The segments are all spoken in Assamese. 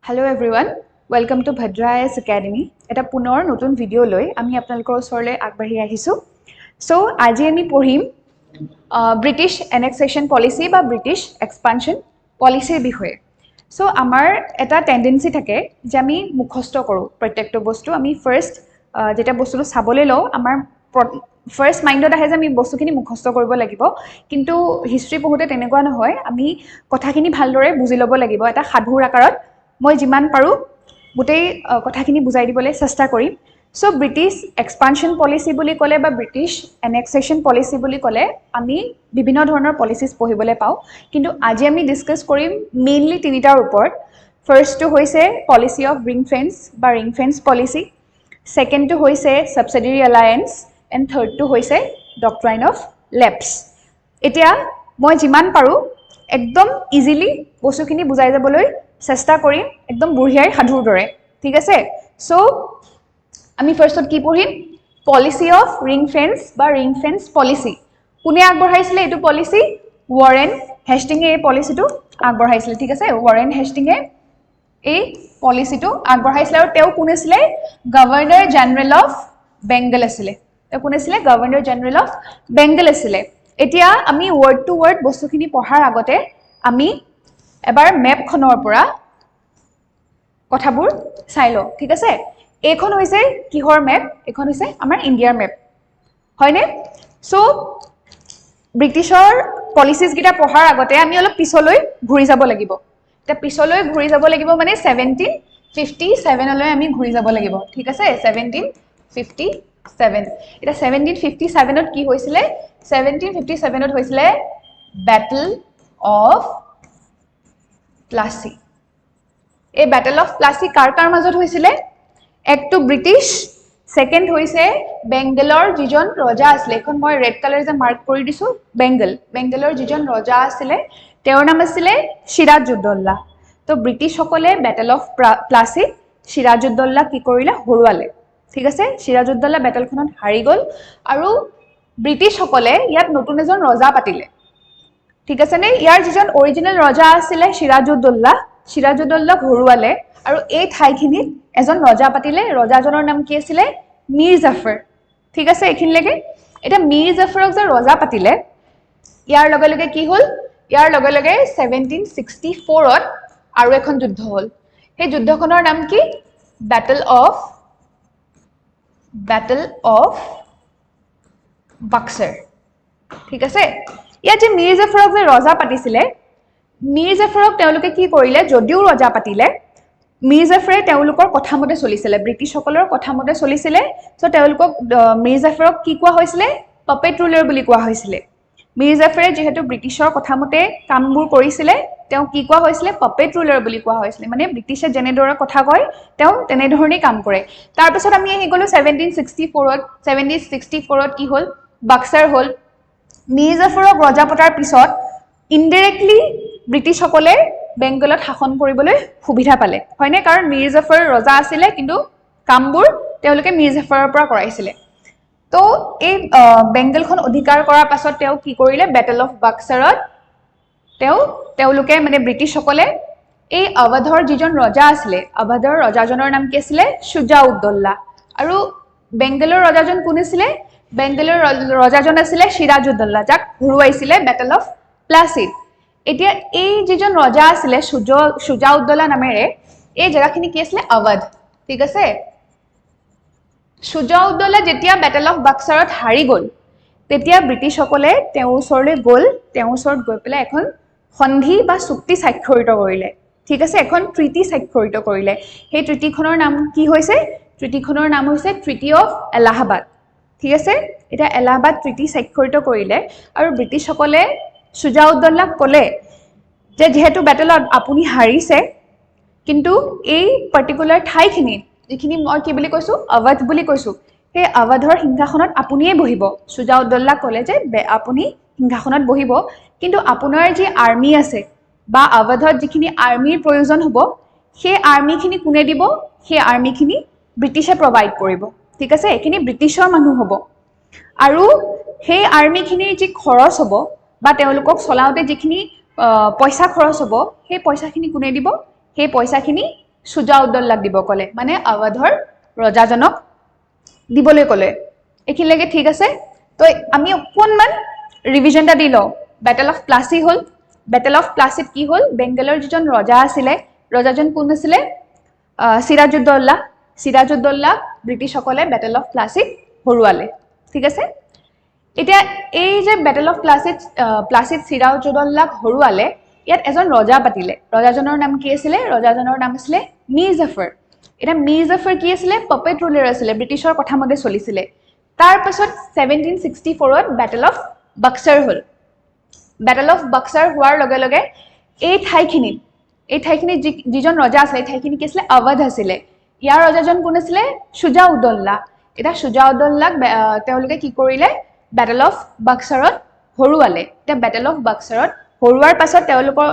Hello everyone, welcome to Bhadra IAS Academy. এটা পুনৰ নতুন ভিডিও লৈ আমি আপোনালোকৰ ওচৰলৈ আগবাঢ়ি আহিছো। সো আজি আমি পঢ়িম ব্ৰিটিছ এনেক্সেশ্যন পলিচি বা ব্ৰিটিছ এক্সপানশ্যন পলিচিৰ বিষয়ে। সো আমাৰ এটা টেন্ডেন্সি থাকে যে আমি মুখস্থ কৰোঁ প্ৰত্যেকটো বস্তু আমি ফাৰ্ষ্ট যেটা বস্তুটো চাবলৈ লওঁ আমাৰ ফাৰ্ষ্ট মাইণ্ডত আহে যে আমি বস্তুখিনি মুখস্থ কৰিব লাগিব, কিন্তু হিষ্ট্ৰী পঢ়োঁতে তেনেকুৱা নহয়, আমি কথাখিনি ভালদৰে বুজি ল'ব লাগিব। এটা সাধুৰ আকাৰত মই যিমান পাৰোঁ গোটেই কথাখিনি বুজাই দিবলৈ চেষ্টা কৰিম। সো ব্ৰিটিছ এক্সপানশ্যন পলিচি বুলি ক'লে বা ব্ৰিটিছ এনেক্সেশ্যন পলিচি বুলি ক'লে আমি বিভিন্ন ধৰণৰ পলিচিছ পঢ়িবলৈ পাওঁ, কিন্তু আজি আমি ডিছকাছ কৰিম মেইনলি তিনিটাৰ ওপৰত। ফাৰ্ষ্টটো হৈছে পলিচি অফ ৰিং ফেন্স বা ৰিং ফেন্স পলিচি, ছেকেণ্ডটো হৈছে ছাবচিডিয়াৰী এলায়েন্স, এণ্ড থাৰ্ডটো হৈছে ডক্ট্ৰাইন অফ লেপছ। এতিয়া মই যিমান পাৰোঁ একদম ইজিলি বস্তুখিনি বুজাই যাবলৈ চেষ্টা কৰিম, একদম বুঢ়িয়াই সাধুৰ দৰে, ঠিক আছে? সো আমি ফাৰ্ষ্টত কি পঢ়িম? পলিচি অফ ৰিং ফেন্স বা ৰিং ফেন্স পলিচি। কোনে আগবঢ়াইছিলে এইটো পলিচি? ৱাৰেন হেষ্টিঙে এই পলিচিটো আগবঢ়াইছিলে, ঠিক আছে? ৱাৰেন হেষ্টিঙে এই পলিচিটো আগবঢ়াইছিলে আৰু তেওঁ কোন আছিলে? গভৰ্ণৰ জেনেৰেল অফ বেংগল আছিলে। তেওঁ কোন আছিলে? গভৰ্ণৰ জেনেৰেল অফ বেংগল আছিলে। এতিয়া আমি ৱৰ্ড টু ৱৰ্ড বস্তুখিনি পঢ়াৰ আগতে আমি এবাৰ মেপখনৰ পৰা কথাবোৰ চাই লওঁ, ঠিক আছে? এইখন হৈছে কিহৰ মেপ? এইখন হৈছে আমাৰ ইণ্ডিয়াৰ মেপ, হয়নে? সো ব্ৰিটিছৰ পলিচিছকেইটা পঢ়াৰ আগতে আমি অলপ পিছলৈ ঘূৰি যাব লাগিব। এতিয়া পিছলৈ ঘূৰি যাব লাগিব মানে 1757লৈ আমি ঘূৰি যাব লাগিব, ঠিক আছে? 1757। এতিয়া 1757ত কি হৈছিলে? 1757ত হৈছিলে বেটল অফ প্লাচি। এই বেটেল অফ প্লাচি কাৰ মাজত হৈছিলে? একটো ব্ৰিটিছ, ছেকেণ্ড হৈছে বেংগলৰ যিজন ৰজা আছিলে, এখন মই ৰেড কালাৰ যে মাৰ্ক কৰি দিছোঁ, বেংগলৰ যিজন ৰজা আছিলে তেওঁৰ নাম আছিলে সিৰাজউদ্দৌলা। তো ব্ৰিটিছসকলে বেটেল অফ প্লাচিত সিৰাজউদ্দৌলাক কি কৰিলে? হৰুৱালে, ঠিক আছে? সিৰাজউদ্দৌলা বেটেলখনত হাৰি গ'ল আৰু ব্ৰিটিছসকলে ইয়াত নতুন এজন ৰজা পাতিলে, ঠিক আছে নে? ইয়াৰ যিজন অৰিজিনেল ৰজা আছিলে সিৰাজউদ্দৌলাক হৰুৱালে আৰু এই ঠাইখিনিত এজন ৰজা পাতিলে। ৰজাজনৰ নাম কি আছিলে? মীৰ জাফৰ, ঠিক আছে? এইখিনিলৈকে। এতিয়া মীৰ জাফৰক যে ৰজা পাতিলে, ইয়াৰ লগে লগে কি হ'ল? ইয়াৰ লগে লগে 1764ত আৰু এখন যুদ্ধ হ'ল। সেই যুদ্ধখনৰ নাম কি? বেটেল অফ বাক্সাৰ, ঠিক আছে? ইয়াত যে মীৰ জাফৰক যে ৰজা পাতিছিলে, মীৰ জাফৰক তেওঁলোকে কি কৰিলে? যদিও ৰজা পাতিলে, মীৰ জাফৰে তেওঁলোকৰ কথামতে চলিছিলে, ব্ৰিটিছসকলৰ কথামতে চলিছিলে। চ' তেওঁলোকক মীৰ জাফৰক কি কোৱা হৈছিলে? পপেট ৰুলাৰ বুলি কোৱা হৈছিলে। মীৰ জাফৰে যিহেতু ব্ৰিটিছৰ কথামতে কামবোৰ কৰিছিলে, তেওঁ কি কোৱা হৈছিলে? পপেট ৰুলাৰ বুলি কোৱা হৈছিলে। মানে ব্ৰিটিছে যেনেদৰে কথা কয় তেওঁ তেনেধৰণেই কাম কৰে। তাৰপিছত আমি আহি গ'লোঁ 1764ত কি হ'ল? বাক্সাৰ হ'ল। মীৰ জাফৰক ৰজা পতাৰ পিছত ইনডাইৰেক্টলি ব্ৰিটিছসকলে বেংগলত শাসন কৰিবলৈ সুবিধা পালে, হয়নে? কাৰণ মীৰ জাফৰ ৰজা আছিলে, কিন্তু কামবোৰ তেওঁলোকে মীৰ জাফৰৰ পৰা কৰাইছিলে। তো এই বেংগলখন অধিকাৰ কৰাৰ পাছত তেওঁ কি কৰিলে? বেটেল অফ বাক্সাৰত তেওঁলোকে মানে ব্ৰিটিছসকলে এই আৱাধৰ যিজন ৰজা আছিলে, আৱাধৰ ৰজাজনৰ নাম কি আছিলে? সুজাউদ্দৌলা। আৰু বেংগলৰ ৰজাজন কোন আছিলে? বেংগলৰ ৰজাজন আছিলে সিৰাজউদ্দৌলা, যাক হৰুৱাইছিলে বেটেল অফ প্লাচিত। এতিয়া এই যিজন ৰজা আছিলে সুজাউদ্দৌলা নামেৰে, এই জেগাখিনি কি আছিলে? আৱাধ, ঠিক আছে? সুজাউদ্দৌলা যেতিয়া বেটেল অফ বাক্সাৰত হাৰি গ'ল, তেতিয়া ব্ৰিটিছসকলে তেওঁৰ ওচৰলৈ গ'ল, তেওঁৰ ওচৰত গৈ পেলাই এখন সন্ধি বা চুক্তি স্বাক্ষৰিত কৰিলে, ঠিক আছে? এখন ট্ৰিটি স্বাক্ষৰিত কৰিলে। সেই ট্ৰিটিখনৰ নাম কি হৈছে? ট্ৰিটিখনৰ নাম হৈছে ট্ৰিটি অফ এলাহাবাদ, ঠিক আছে? এতিয়া এলাহাবাদ ট্ৰিটি স্বাক্ষৰিত কৰিলে আৰু ব্ৰিটিছসকলে সুজাউদ্দৌলাক ক'লে যে যিহেতু বেটেলত আপুনি হাৰিছে, কিন্তু এই পাৰ্টিকুলাৰ ঠাইখিনিত যিখিনি মই কি বুলি কৈছোঁ? আৱাধ বুলি কৈছোঁ, সেই আৱাধৰ সিংহাসনত আপুনিয়ে বহিব। সুজাউদ্দৌলাক ক'লে যে আপুনি সিংহাসনত বহিব, কিন্তু আপোনাৰ যি আৰ্মি আছে বা আৱাধত যিখিনি আৰ্মিৰ প্ৰয়োজন হ'ব, সেই আৰ্মিখিনি কোনে দিব? সেই আৰ্মিখিনি ব্ৰিটিছে প্ৰভাইড কৰিব, ঠিক আছে? এইখিনি ব্ৰিটিছৰ মানুহ হ'ব আৰু সেই আৰ্মিখিনিৰ যি খৰচ হ'ব বা তেওঁলোকক চলাওঁতে যিখিনি পইচা খৰচ হ'ব, সেই পইচাখিনি কোনে দিব? সেই পইচাখিনি সুজাউদ্দৌলাক দিব ক'লে মানে আৱাধৰ ৰজাজনক দিবলৈ ক'লে এইখিনিলৈকে ঠিক আছে তো আমি অকণমান ৰিভিজন এটা দি লওঁ বেটেল অফ প্লাচি হ'ল বেটেল অফ প্লাচিত কি হ'ল বেংগলৰ যিজন ৰজা আছিলে ৰজাজন কোন আছিলে সিৰাজউদ্দৌলা ব্ৰিটিছসকলে বেটেল অফ প্লাচিত হৰুৱালে ঠিক আছে এতিয়া এই যে বেটেল অফ প্লাচিত সিৰাজউদ্দৌলাক হৰুৱালে ইয়াত এজন ৰজা পাতিলে ৰজাজনৰ নাম কি আছিলে ৰজাজনৰ নাম আছিলে মীৰ জাফৰ এটা মীৰ জাফৰ কি আছিলে পপেট ৰুলাৰ আছিলে ব্ৰিটিছৰ কথা মতে চলিছিলে তাৰ পাছত 1764ত বেটেল অফ বক্সাৰ হ'ল বেটেল অফ বক্সাৰ হোৱাৰ লগে লগে এই ঠাইখিনিত যিজন ৰজা আছিলে এই ঠাইখিনি কি আছিলে আৱাধ আছিলে ইয়াৰ ৰজাজন কোন আছিলে সুজাউদ্দৌলা এটা সুজাউদ্দৌলাক তেওঁলোকে কি কৰিলে বেটেল অফ বক্সাৰত হৰুৱালে এটা বেটেল অফ বক্সাৰত হৰুৱাৰ পাছত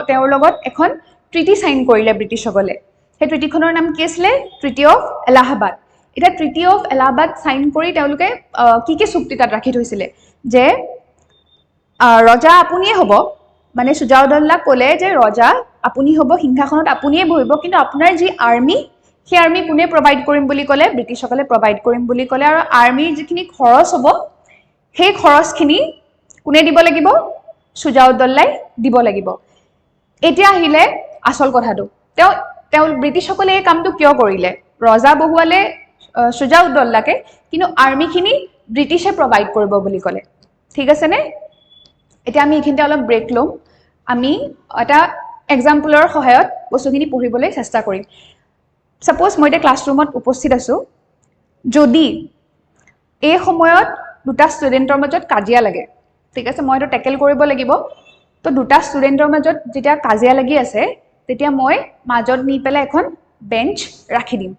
তেওঁৰ লগত এখন ট্ৰিটি সাইন কৰিলে ব্ৰিটিছসকলে সেই ট্ৰিটিখনৰ নাম কি আছিলে ট্ৰিটি অফ এলাহাবাদ এটা ট্ৰিটি অফ এলাহাবাদ সাইন কৰি তেওঁলোকে কি চুক্তি তাত ৰাখি থৈছিলে যে ৰজা আপুনিয়ে হ'ব মানে সুজাউদ্দৌলাক ক'লে যে ৰজা আপুনি হ'ব সিংহাসনত আপুনিয়ে বহিব কিন্তু আপোনাৰ যি আৰ্মি সেই আৰ্মি কোনে প্ৰভাইড কৰিম বুলি ক'লে ব্ৰিটিছসকলে প্ৰভাইড কৰিম বুলি ক'লে আৰু আৰ্মিৰ যিখিনি খৰচ হ'ব সেই খৰচখিনি কোনে দিব লাগিব সুজাউদ্দৌলাই দিব লাগিব এতিয়া আহিলে আসল কথাটো তেওঁ ব্ৰিটিছসকলে এই কামটো কিয় কৰিলে ৰজা বহুৱালে সুজাউদ্দৌলাকে কিন্তু আৰ্মিখিনি ব্ৰিটিছে প্ৰভাইড কৰিব বুলি ক'লে ঠিক আছে নে এতিয়া আমি এইখিনিতে অলপ ব্ৰেক ল'ম আমি এটা এক্সাম্পলৰ সহায়ত বস্তুখিনি পঢ়িবলৈ চেষ্টা কৰিম সাপোজ মই এটা ক্লাছৰুমত উপস্থিত আছো যদি এই সময়ত দুটা ষ্টুডেণ্টৰ মাজত কাজিয়া লাগে ঠিক আছে মই এটা টেকেল কৰিব লাগিব তো দুটা ষ্টুডেণ্টৰ মাজত যেতিয়া কাজিয়া লাগি আছে তেতিয়া মই মাজত নি পেলাই এখন বেঞ্চ ৰাখি দিম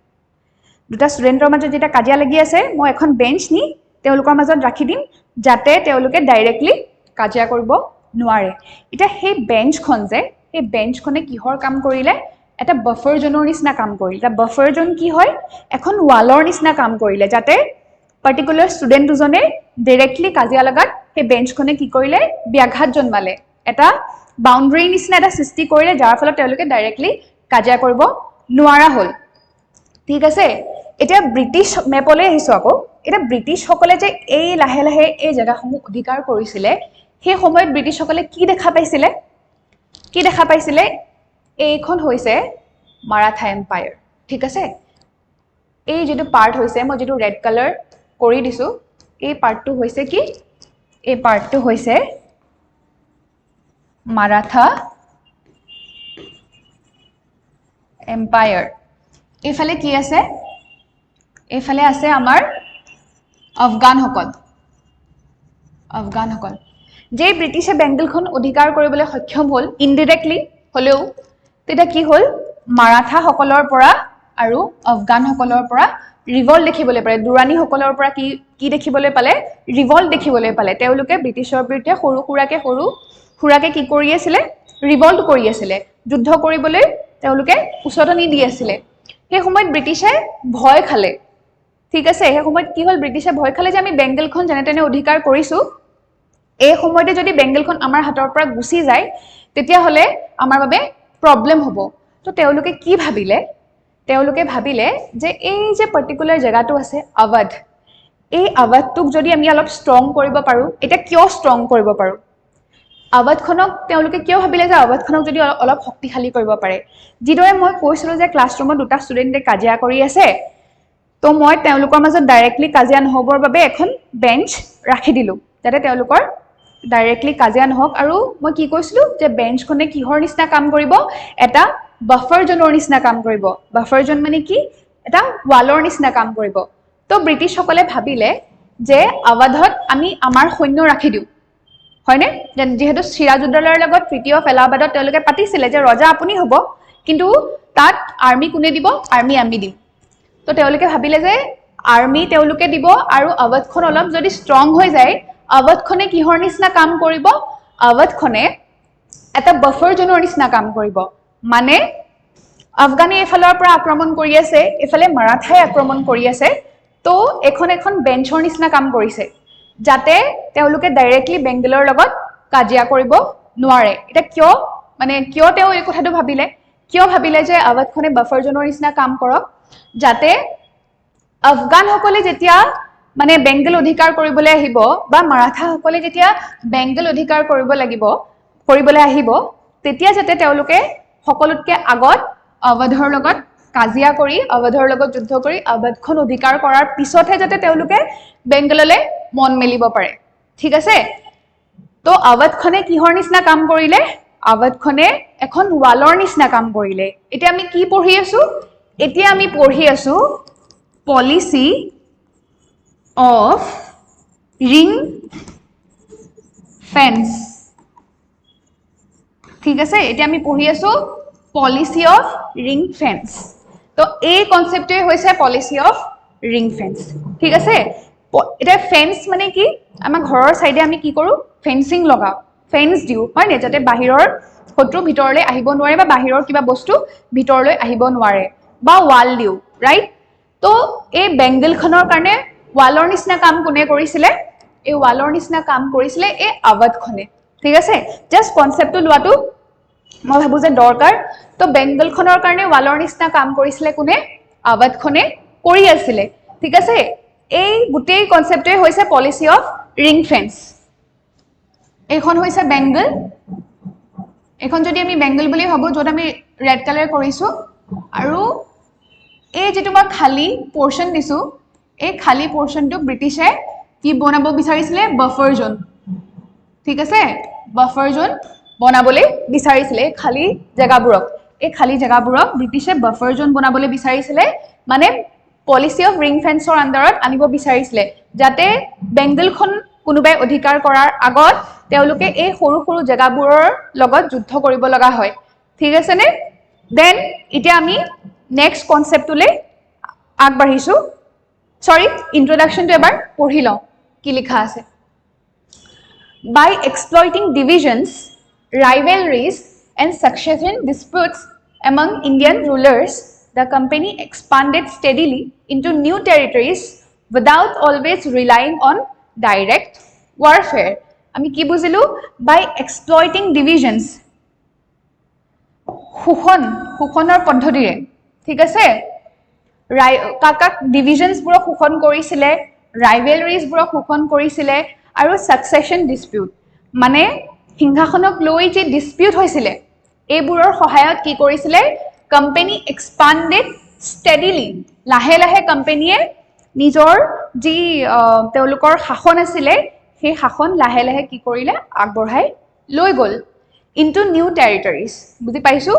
দুটা ষ্টুডেণ্টৰ মাজত যেতিয়া কাজিয়া লাগি আছে মই এখন বেঞ্চ নি তেওঁলোকৰ মাজত ৰাখি দিম যাতে তেওঁলোকে ডাইৰেক্টলি কাজিয়া কৰিব নোৱাৰে এতিয়া সেই বেঞ্চখন যে সেই বেঞ্চখনে কিহৰ কাম কৰিলে এটা বাফাৰ জোনৰ নিচিনা কাম কৰিলে এটা বাফাৰ জোন কি হয় এখন ৱালৰ নিচিনা কাম কৰিলে যাতে পাৰ্টিকুলাৰ ষ্টুডেণ্ট দুজনে ডাইৰেক্টলি কাজিয়া লগাত সেই বেঞ্চখনে কি কৰিলে ব্যাঘাত জন্মালে এটা বাউণ্ডাৰী নিচিনা এটা সৃষ্টি কৰিলে যাৰ ফলত তেওঁলোকে ডাইৰেক্টলি কাজিয়া কৰিব নোৱাৰা হ'ল ঠিক আছে এতিয়া ব্ৰিটিছ মেপলৈ আহিছো আকৌ এটা ব্ৰিটিছসকলে যে এই লাহে লাহে এই জেগাসমূহ অধিকাৰ কৰিছিলে সেই সময়ত ব্ৰিটিছসকলে কি দেখা পাইছিলে এইখন হৈছে মাৰাঠা এম্পায়াৰ ঠিক আছে এই যেটো পাৰ্ট হৈছে মই যেটো ৰেড কালাৰ কৰি দিছো এই পাৰ্টটো হৈছে কি এই পাৰ্টটো হৈছে মাৰাঠা এম্পায়াৰ এইফালে কি আছে এইফালে আছে আমাৰ আফগানসকল যে ব্ৰিটিছে বেংগলখন অধিকাৰ কৰিবলৈ সক্ষম হ'ল ইনডাইৰেক্টলি হলেও তেতিয়া কি হ'ল মাৰাঠাসকলৰ পৰা আৰু আফগানসকলৰ পৰা ৰিভল্ট দেখিবলৈ পালে দুৰাণীসকলৰ পৰা কি দেখিবলৈ পালে ৰিভল্ট দেখিবলৈ পালে তেওঁলোকে ব্ৰিটিছৰ বিৰুদ্ধে সৰু খুৰাকে কি কৰি আছিলে ৰিভল্ট কৰি আছিলে যুদ্ধ কৰিবলৈ তেওঁলোকে উচতনি দি আছিলে সেই সময়ত ব্ৰিটিছে ভয় খালে ঠিক আছে সেই সময়ত কি হ'ল ব্ৰিটিছে ভয় খালে যে আমি বেংগলখন যেনে তেনে অধিকাৰ কৰিছো এই সময়তে যদি বেংগলখন আমাৰ হাতৰ পৰা গুচি যায় তেতিয়া হলে আমাৰ বাবে প্ৰবলেম হ'ব তো তেওঁলোকে কি ভাবিলে তেওঁলোকে ভাবিলে যে এই যে পাৰ্টিকুলাৰ জায়গাটো আছে আৱাধ এই আৱাধটোক যদি আমি অলপ ষ্ট্ৰং কৰিব পাৰো এটা কিয় ষ্ট্ৰং কৰিব পাৰো আৱাধখনক তেওঁলোকে কিয় ভাবিলে যে আৱাধখনক যদি অলপ শক্তিশালী কৰিব পাৰে যিদৰে মই কৈছিলো যে ক্লাছৰুমত দুটা ষ্টুডেণ্টে কাজিয়া কৰি আছে তো মই তেওঁলোকৰ মাজত ডাইৰেক্টলি কাজিয়া নহবৰ বাবে এখন বেঞ্চ ৰাখি দিলো যাতে তেওঁলোকৰ ডাইৰেক্টলি কাজিয়া নহওক আৰু মই কি কৈছিলো যে বেঞ্চখনে কিহৰ নিচিনা কাম কৰিব এটা বাফাৰ জোনৰ নিচিনা কাম কৰিব বাফাৰ জোন মানে কি এটা ৱালৰ নিচিনা কাম কৰিব তো ব্ৰিটিছসকলে ভাবিলে যে আৱাধত আমি আমাৰ সৈন্য ৰাখি দিওঁ হয়নে যেহেতু সিৰাজউদ্দৌলাৰ লগত ট্ৰিটি অফ এলাহাবাদত তেওঁলোকে পাতিছিলে যে ৰজা আপুনি হ'ব কিন্তু তাত আৰ্মি কোনে দিব আৰ্মি আমি দিম তো তেওঁলোকে ভাবিলে যে আৰ্মি তেওঁলোকে দিব আৰু আৱাধখন অলপ যদি ষ্ট্ৰং হৈ যায় আৱাধখনে কিহৰ নিচিনা কাম কৰিব আৱাধখনে এটা বাফাৰ জোনৰ নিচিনা কাম কৰিব মানে আফগানে এফালৰ পৰা আক্ৰমণ কৰি আছে এফালে মাৰাঠাই আক্ৰমণ কৰি আছে তো এখন বেঞ্চৰ নিচিনা কাম কৰিছে যাতে তেওঁলোকে ডাইৰেক্টলি বেংগলৰ লগত কাজিয়া কৰিব নোৱাৰে এটা কিয় তেওঁ এই কথাটো ভাবিলে কিয় ভাবিলে যে আৱাধখনে বাফাৰ জোনৰ নিচিনা কাম কৰক যাতে আফগানসকলে যেতিয়া মানে বেংগল অধিকাৰ কৰিবলৈ আহিব বা মাৰাঠাসকলে যেতিয়া বেংগল অধিকাৰ কৰিবলৈ আহিব তেতিয়া যাতে তেওঁলোকে সকলোতকৈ আগত আৱাধৰ লগত কাজিয়া কৰি আৱাধৰ লগত যুদ্ধ কৰি আৱাধখন অধিকাৰ কৰাৰ পিছতহে যাতে তেওঁলোকে বেংগললৈ মন মেলিব পাৰে ঠিক আছে তো আৱাধখনে কিহৰ নিচিনা কাম কৰিলে আৱাধখনে এখন ৱালৰ নিচিনা কাম কৰিলে এতিয়া আমি কি পঢ়ি আছো এতিয়া আমি পঢ়ি আছো পলিচি অফ ring fence ঠিক আছে এতিয়া আমি পঢ়ি আছো পলিচি অফ ring fence তো এই কনসেপ্টে হৈছে পলিচি অফ ring fence ঠিক আছে এটা ফেন্স মানে কি আমাৰ ঘৰৰ সাইডে আমি কি কৰো ফেন্সিং লগাও ফেন্স দিও হয় নে যাতে বাহিৰৰ শত্ৰু ভিতৰলৈ আহিব নোৱাৰে বা বাহিৰৰ কিবা বস্তু ভিতৰলৈ আহিব নোৱাৰে বা ওয়াল দিও ৰাইট তো এই বেংগলখনৰ কাৰণে ওয়ালৰ নিচিনা কাম কোনে কৰিছিলে এই ওয়ালৰ নিচিনা কাম কৰিছিলে এই আৱাধখনে ঠিক আছে জাস্ট কনসেপ্টটো লোৱাটো মই ভাবো যে দৰকাৰ তো বেংগলখনৰ কাৰণে ওয়ালৰ নিচিনা কাম কৰিছিলে কোনে আৱাধখনে কৰি আছিল ঠিক আছে এই গুটেই কনসেপ্টে হৈছে পলিচি অফ ring fence এইখন হৈছে বেংগল এখন যদি আমি বেংগল বুলি ভাবো যত আমি ৰেড কালাৰ কৰিছো আৰু এই যেটো মই খালি পোৰশন দিছো এই খালি পোৰশনটো ব্ৰিটিছে কি বনাব বিচাৰিছিলে বাফাৰ জোন ঠিক আছে বাফাৰ জোন বনাবলৈ বিচাৰিছিলে খালি জায়গাবোৰক ব্ৰিটিছে বাফাৰ জোন বনাবলৈ বিচাৰিছিলে মানে পলিচি অফ ring fenceৰ আন্ডাৰত আনিব বিচাৰিছিলে যাতে বেংগলখন কোনোবাই অধিকাৰ কৰাৰ আগত তেওঁলোকে এই সৰু সৰু জায়গাবোৰৰ লগত যুদ্ধ কৰিব লগা হয় ঠিক আছে নে দেন এতিয়া আমি নেক্সট কনসেপ্টলে আগবাঢ়িছো সৰি ইন্ট্ৰোডাকশনটো এবাৰ পঢ়ি লওঁ কি লিখা আছে by exploiting divisions rivalries and succession disputes among Indian rulers the company expanded steadily into new territories without always relying on direct warfare আমি কি বুজিলো by exploiting divisions শোষণৰ পদ্ধতিৰে ঠিক আছে কাকাক ডিভিজনছ বোৰ শোষণ কৰিছিলে ৰাইভেলৰিজ বোৰ শোষণ কৰিছিলে আৰু সাকসেশন ডিসপিউট মানে সিংহাসনক লৈ যে ডিসপিউট হৈছিল এইবোৰৰ সহায়ত কি কৰিছিলে কোম্পানী এক্সপান্ডেড স্টেডিলি লাহে লাহে কোম্পানীয়ে নিজৰ যি তেওঁলোকৰ শাসন আছিল সেই শাসন লাহে লাহে কি কৰিলে আগবঢ়াই লৈ গল into new territories বুজি পাইছো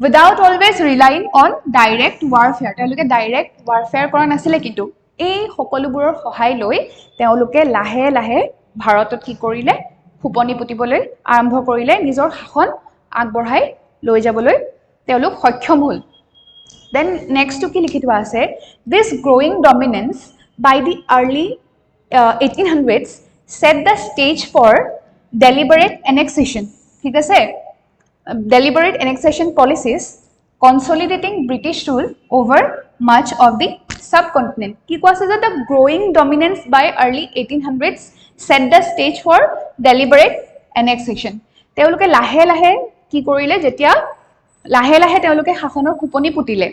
without always relying on direct warfare তেওঁলোকে ডাইৰেক্ট warfare কৰা নাছিলে কিন্তু এই সকলোবোৰৰ সহায় লৈ তেওঁলোকে লাহে লাহে ভাৰতত কি কৰিলে ফুপনি পুতিবলৈ আৰম্ভ কৰিলে নিজৰ শাসন আগবঢ়াই লৈ যাবলৈ তেওঁলোক সক্ষম হ'ল then next কি লিখি থোৱা আছে this growing dominance by the early 1800s set the stage for deliberate annexation ঠিক আছে deliberate annexation policies consolidating British rule over much of the subcontinent কি কৈছে যে the growing dominance by early 1800s set the stage for deliberate annexation তেওঁলোকে লাহে লাহে কি কৰিলে যেতিয়া লাহে লাহে তেওঁলোকে শাসনৰ খুপনি পুতিলে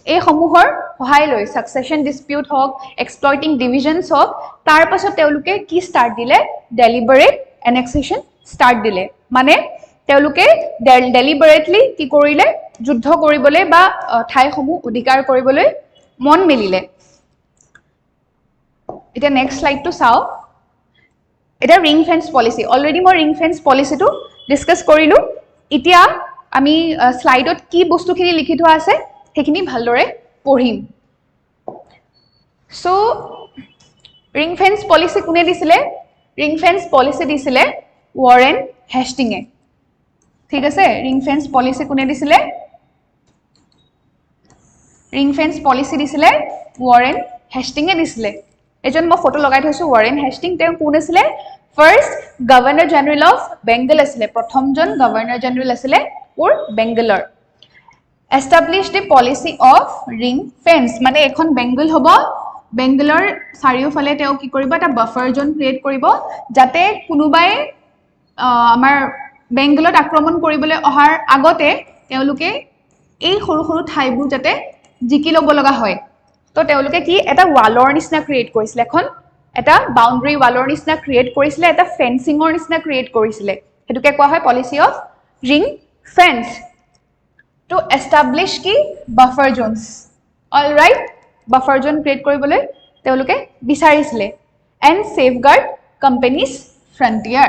এই সমূহৰ সহায় লৈ সাকসেশন ডিসপিউট হক এক্সপ্লয়টিং ডিভিজনছ হক তাৰ পাছত তেওঁলোকে কি ষ্টাৰ্ট দিলে ডেলিবাৰেট এনেক্সেশন ষ্টাৰ্ট দিলে মানে তেওঁলোকে ডেলিবাৰেটলি কি কৰিলে যুদ্ধ কৰিবলৈ বা ঠাইসমূহ অধিকাৰ কৰিবলৈ মন মেলিলে এটা নেক্সট স্লাইডটো চাও এটা ring fence policy অলৰেডি মই ring fence policyটো ডিসকাস কৰিলো এতিয়া আমি স্লাইডত কি বস্তুখিনি লিখি থোৱা আছে সেইখিনি ভালদৰে পঢ়িম সো ring fence policy কোনে দিছিলে ring fence policy দিছিলে ওয়াৰেন হেষ্টিঙে ঠিক আছে ring fence policy কোনে দিছিলে ring fence policy দিছিলে ওয়াৰেন হেষ্টিঙে দিছিলে এজন মই ফটো লগাই থৈছো ওয়াৰেন হেষ্টিং তেওঁ কোন আছিল first governor general of Bengal আছিল প্ৰথমজন গভৰ্ণৰ জেনাৰেল আছিল ওৰ বেংগলৰ establish the policy of ring fence মানে এখন বেংগল হ'ব বেংগলৰ চাৰিওফালে তেওঁ কি কৰিব এটা বাফাৰ জোন ক্ৰিয়েট কৰিব যাতে কোনোবাই আমাৰ বেংগলত আক্ৰমণ কৰিবলৈ অহাৰ আগতে তেওঁলোকে এই সৰু সৰু ঠাইবোৰ যাতে জিকি ল'ব লগা হয় তো তেওঁলোকে কি এটা ৱালৰ নিচিনা ক্ৰিয়েট কৰিছিল এখন এটা বাউণ্ডাৰী ৱালৰ নিচিনা ক্ৰিয়েট কৰিছিলে এটা ফেন্সিঙৰ নিচিনা ক্ৰিয়েট কৰিছিলে হেতুকে কোৱা হয় policy of ring fence to establish কি buffer zones all right buffer zone create কৰিবলৈ তেওঁলোকে বিচাৰিছিলে and safeguard companies frontier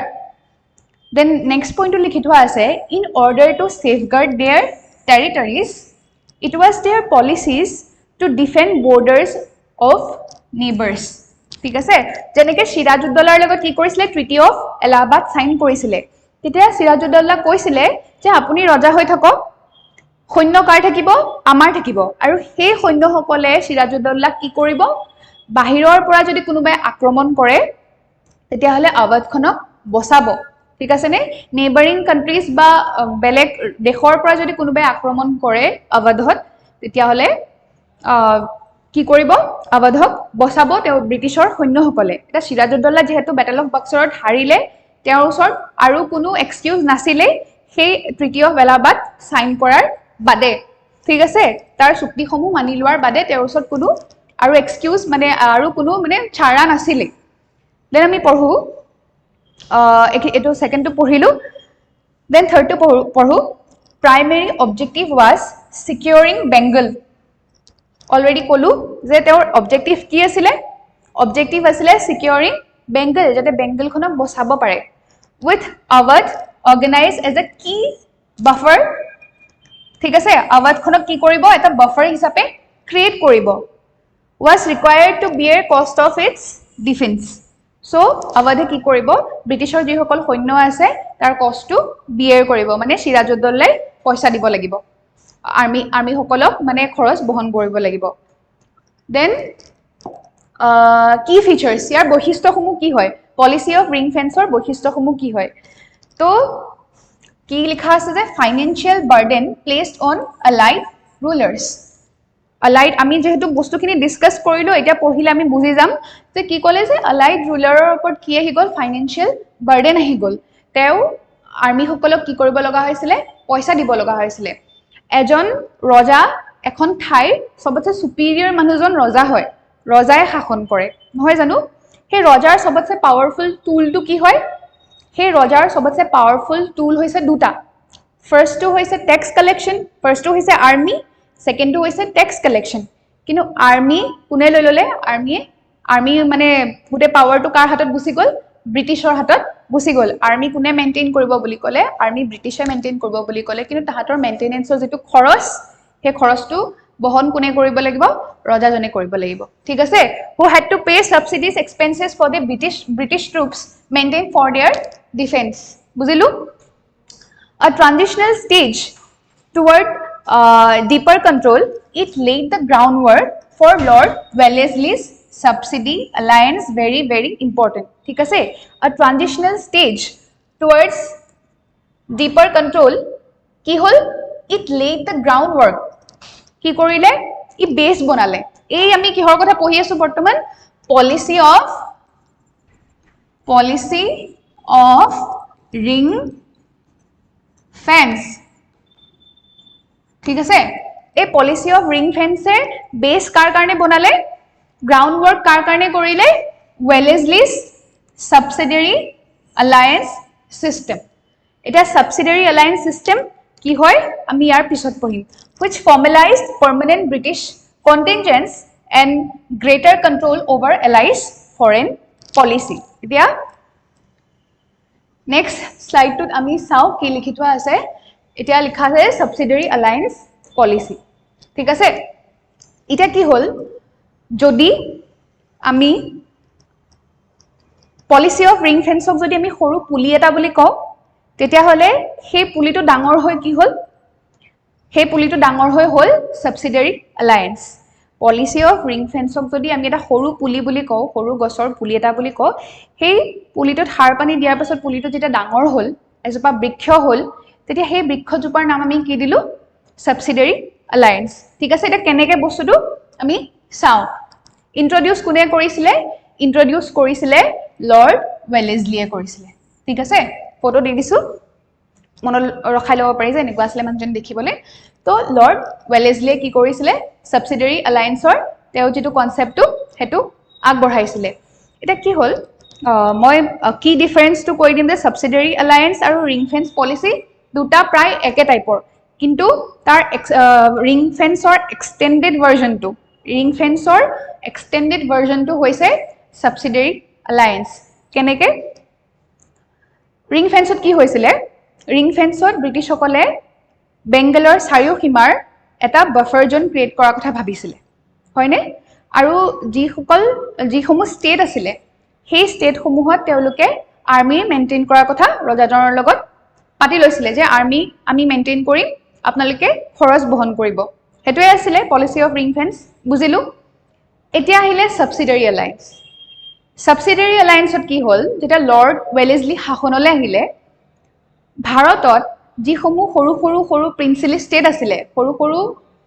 then next point লিখি থোৱা আছে in order to safeguard their territories it was their policies to defend borders of neighbors ঠিক আছে যেনেকৈ সিৰাজউদ্দৌলাৰ লগত কি কৰিছিলে ট্ৰিটি অফ এলাহাবাদ সাইন কৰিছিলে তেতিয়া সিৰাজউদ্দৌলা কৈছিলে যে আপুনি ৰজা হৈ থাকক সৈন্য কাৰ থাকিব আমাৰ থাকিব আৰু সেই সৈন্যসকলে সিৰাজউদ্দৌলাক কি কৰিব বাহিৰৰ পৰা যদি কোনোবাই আক্ৰমণ কৰে তেতিয়া হলে আৱাদখনক বচাব ঠিক আছে নে নেইবাৰিং কান্ট্ৰিজ বা বেলেগ দেশৰ পৰা যদি কোনোবাই আক্ৰমণ কৰে আৱাদত তেতিয়া হলে কি কৰিব আৱাদক বচাব তেওঁ ব্ৰিটিছৰ সৈন্যসকলে এটা সিৰাজউদ্দৌলা যেহেতু বেটেল অফ বক্সাৰত হাৰিলে তেওঁৰ ওচৰত আৰু কোনো এক্সকিউজ নাছিলে সেই ট্ৰিটি অফ এলাহাবাদ সাইন কৰাৰ বাদে ঠিক আছে তাৰ চুক্তিসমূহ মানি লোৱাৰ বাদে তেওঁৰ ওচৰত কোনো আৰু এক্সকিউজ মানে আৰু কোনো মানে ছাৰা নাছিলে দেন আমি পঢ়ো এটো সেকেন্ডটো পঢ়িলো দেন থাৰ্ডটো পঢ়ো primary objective was securing Bengal already কলো যে তেওঁৰ অবজেক্টিভ কি আছিল অবজেক্টিভ আছিল সিকিউৰিং বেংগল যাতে বেংগলখনক বচাব পাৰে with Awhad organise as a কি বাফাৰ ঠিক আছে আৱাদখনক কি কৰিব এটা বাফাৰ হিচাপে ক্ৰিয়েট কৰিব was required to bear cost of its defense so আৱাদে কি কৰিব ব্ৰিটিছৰ যিসকল সৈন্য আছে তাৰ কষ্টটো বিয়াৰ কৰিব মানে সিৰাজউদ্দৌলাই পইচা দিব লাগিব আৰ্মি সকলক মানে খৰচ বহন কৰিব লাগিব দেন কি ফিচাৰ্স ইয়াৰ বৈশিষ্ট্যসমূহ কি হয় পলিচি অফ ৰিং ফেন্সৰ বৈশিষ্ট্যসমূহ কি হয় তো কি লিখা আছে যে financial burden placed on allied rulers allied আমি যেহেতু বস্তুখিনি ডিসকাস কৰিলো এটা পঢ়িলে আমি বুজি যাম যে কি ক'লে যে এলাইড ৰুলাৰৰ ওপৰত কি আহি গ'ল ফাইনেন্সিয়াল বাৰ্ডেন আহি গ'ল তেওঁ আৰ্মি সকলক কি কৰিব লগা হৈছিল পইচা দিব লগা হৈছিল এজন ৰজা এখন ঠাইৰ সবতছে সুপিৰিয়ৰ মানুহজন ৰজা হয় ৰজাই শাসন কৰে নহয় জানো সেই ৰজাৰ সবতছে পাৱাৰফুল টুলটো কি হয় সেই ৰজাৰ সবতছে পাৱাৰফুল টুল হৈছে দুটা ফাৰ্স্টটো হৈছে ট্যাক্স কালেকশন ফাৰ্স্টটো হৈছে আৰ্মি সেকেন্ডটো হৈছে ট্যাক্স কালেকশন কিন্তু আৰ্মি কোনে লৈ ললে আৰ্মি মানে গুটে পাৱাৰটো কাৰ হাতত গুছি গ'ল ব্ৰিটিছৰ হাতত গুছি গ'ল আৰ্মি কোনে মেইনটেইন কৰিব বুলি ক'লে আৰ্মি ব্ৰিটিছে মেইনটেইন কৰিব বুলি ক'লে কিন্তু তাহাতৰ মেইনটেনেন্সৰ যেটো খৰচ সেই খৰচটো বহন কোনে কৰিব লাগিব ৰজাজনে কৰিব লাগিব ঠিক আছে who had to pay subsidies expenses for the british troops maintained for their defense বুজিলু a transitional stage toward deeper control it laid the groundwork for Lord Wellesley's subsidy alliance very very important ঠিক আছে a transitional stage towards deeper control কি হল it laid the groundwork কি কৰিলে ই বেস বনালে এই আমি কিহৰ কথা পঢ়ি আছো বৰ্তমান policy of ring fence ঠিক আছে এই পলিসি অফ ৰিং ফেন্সৰ বেস কাৰ কাৰণে বনালে গ্ৰাউন্ড ওয়াৰ্ক কাৰ কাৰণে কৰিলে ওয়েলেসলিজ সাবসিডিয়াৰি অ্যালায়েন্স সিস্টেম এটা সাবসিডিয়াৰি অ্যালায়েন্স সিস্টেম কি হয় আমি ইয়াৰ পিছত পঢ়িম which formalized permanent British contingents and greater control over allies foreign policy এতিয়া next slide to আমি চাও কি লিখি থোৱা আছে এটা লিখা আছে সাবসিডিয়ারি অ্যালায়েন্স পলিসি ঠিক আছে এটা কি হল যদি আমি পলিসি অফ ৰিং ফেন্সক যদি আমি সৰু পুলি এটা বুলি কও তেতিয়া হলে সেই পুলিটো ডাঙৰ হৈ কি হল সেই পুলিটো ডাঙৰ হৈ হল সাবসিডিয়াৰি অ্যালায়েন্স পলিসি অফ ৰিং ফেন্সক যদি আমি এটা সৰু পুলি বুলি কও সৰু গছৰ পুলি এটা বুলি কও সেই পুলিটোত সাৰ পানী দিয়াৰ পাছত পুলিটো যেতিয়া ডাঙৰ হল এজোপা বৃক্ষ হল তেতিয়া সেই বৃক্ষজোপাৰ নাম আমি কি দিলু সাবসিডিয়াৰি অ্যালায়েন্স ঠিক আছে এটা কেনেকে বস্তুটো আমি চাও ইন্ট্ৰোডিউস কোনে কৰিছিলে ইন্ট্ৰোডিউস কৰিছিলে লৰ্ড ওয়েলেসলিয়ে কৰিছিলে ঠিক আছে ফটো দি দিছো মনত ৰখাই ল'ব পাৰি যে এনেকুৱা আছিলে মানুহজন দেখিবলৈ তো লৰ্ড ৱেলেছলিয়ে কি কৰিছিলে সাবসিডিয়াৰী এলায়েন্সৰ তেওঁ যিটো কনসেপ্টটো হেতু আগবঢ়াইছিলে এটা কি হ'ল মই কি ডিফাৰেন্সটো কৈ দিম যে সাবসিডিয়াৰী এলায়েন্স আৰু ৰিং ফেন্স পলিচি দুটা প্ৰায় একে টাইপৰ কিন্তু তাৰ ৰিং ফেন্সৰ এক্সটেন্ডেড ভাৰ্জনটো হৈছে সাবসিডিয়াৰী এলায়েন্স কেনেকে ৰিং ফেন্সত কি হৈছিলে ৰিং ফেন্সত ব্ৰিটিছসকলে বেংগলৰ চাৰিও সীমাৰ এটা বাফাৰ জোন ক্ৰিয়েট কৰাৰ কথা ভাবিছিলে হয়নে আৰু যিসমূহ ষ্টেট আছিলে সেই ষ্টেটসমূহত তেওঁলোকে আৰ্মি মেইনটেইন কৰাৰ কথা ৰজাজনৰ লগত পাতি লৈছিলে যে আৰ্মি আমি মেইনটেইন কৰিম আপোনালোকে খৰচ বহন কৰিব হেতুৱে আছিলে পলিচি অফ ৰিং ফেন্স বুজিলো এতিয়া আহিলে সাবসিডিয়াৰী এলায়েন্সত কি হ'ল যেটা লৰ্ড ৱেলেছলি শাসনলৈ আহিলে ভাৰতত যিসমূহ সৰু প্ৰিন্সিলি ষ্টেট আছিলে সৰু